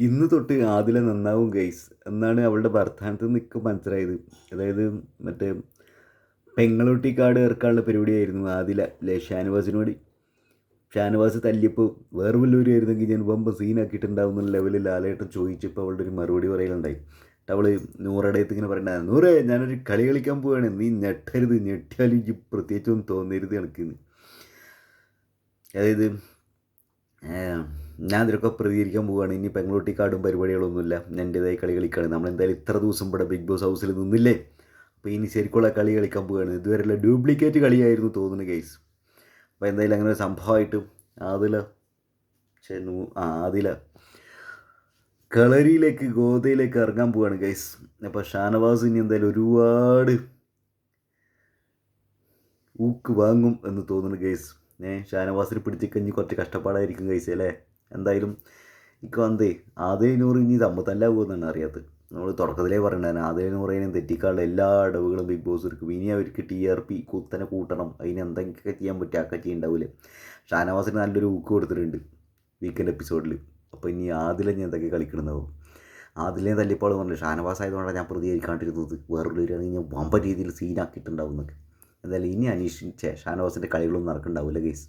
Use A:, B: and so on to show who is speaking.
A: ഇന്ന് തൊട്ട് ആദില നന്നാവും ഗൈസ് എന്നാണ് അവളുടെ വർത്തമാനത്തിൽ നിന്ന് എനിക്ക് മനസ്സിലായത്. അതായത് മറ്റേ പെങ്ങളൂട്ടിക്കാട് ഇറക്കാനുള്ള പരിപാടിയായിരുന്നു ആദില അല്ലേ ഷാനവാസിനോട്. ഷാനവാസ് തല്ലിയപ്പോൾ വേറെ വല്ലവരും ആയിരുന്നെങ്കിൽ ഞാൻ വമ്പ സീനാക്കിയിട്ടുണ്ടാവും എന്നുള്ള ലെവലിൽ ലാലേട്ടൻ ചോദിച്ചപ്പോൾ അവളുടെ ഒരു മറുപടി പറയലുണ്ടായി. അവൾ നൂറടയത്ത് ഇങ്ങനെ പറയണ്ട, നൂറേ ഞാനൊരു കളി കളിക്കാൻ പോവുകയാണ്, നീ ഞെട്ടരുത്, ഞെട്ടിയാലും എനിക്ക് പ്രത്യേകിച്ചൊന്നും തോന്നരുത് കണക്കിന്ന്. അതായത് ഞാൻ ഇതിലൊക്കെ പ്രതികരിക്കാൻ പോവുകയാണ്, ഇനി പെങ്ങളൂട്ടിക്കാടും പരിപാടികളൊന്നുമില്ല, ഞാൻ എൻ്റേതായി കളി കളിക്കുകയാണ്. നമ്മളെന്തായാലും ഇത്ര ദിവസം ഇവിടെ ബിഗ് ബോസ് ഹൗസിൽ നിന്നില്ലേ, അപ്പോൾ ഇനി ശരിക്കുള്ള കളി കളിക്കാൻ പോവുകയാണ്. ഇതുവരെയുള്ള ഡ്യൂപ്ലിക്കേറ്റ് കളിയായിരുന്നു തോന്നുന്നു ഗൈസ്. അപ്പോൾ എന്തായാലും അങ്ങനെ ഒരു സംഭവമായിട്ട് ആദില കളരിയിലേക്ക് ഗോതയിലേക്ക് ഇറങ്ങാൻ പോവുകയാണ് ഗൈസ്. അപ്പോൾ ഷാനവാസ് ഇനി എന്തായാലും ഒരുപാട് ഊക്ക് വാങ്ങും എന്ന് തോന്നുന്നു ഗൈസ്. ഷാനവാസിന് പിടിച്ച് കഴിഞ്ഞ് കുറച്ച് കഷ്ടപ്പാടായിരിക്കും ഗൈസ് അല്ലേ. എന്തായാലും ഇക്ക് വന്നേ ആദ്യ നൂറ് ഇനി തമ്മിൽ തല്ലാകുമെന്നാണ് അറിയാത്തത്. നമ്മൾ തുടക്കത്തിലേ പറയണ്ടായിരുന്നു ആദ്യ നൂറേനും തെറ്റിക്കാനുള്ള എല്ലാ അടവുകളും ബിഗ് ബോസ് എടുക്കും. ഇനി അവർക്ക് TRP കുത്തനെ കൂട്ടണം, അതിന് എന്തെങ്കിലുമൊക്കെ ചെയ്യാൻ പറ്റുക ഒക്കെ ചെയ്യുന്നുണ്ടാവില്ലേ. ഷാനവാസിന് നല്ലൊരു ഊക്ക് കൊടുത്തിട്ടുണ്ട് വീക്കെൻഡ് എപ്പിസോഡിൽ. അപ്പോൾ ഇനി ആദില ഞാൻ എന്തൊക്കെ കളിക്കണമെന്നാവും. ആദിലെ തല്ലിപ്പോൾ പറഞ്ഞു ഷാനവാസ് ആയതുകൊണ്ടാണ് ഞാൻ പ്രതികരിക്കാണ്ടിരുന്നത്, വേറൊരു ഞാൻ വമ്പ രീതിയിൽ സീനാക്കിയിട്ടുണ്ടാവും എന്നൊക്കെ. എന്തായാലും ഇനി ഷാനവാസിൻ്റെ കളികളൊന്നും നടക്കുന്നുണ്ടാവില്ല ഗൈസ്.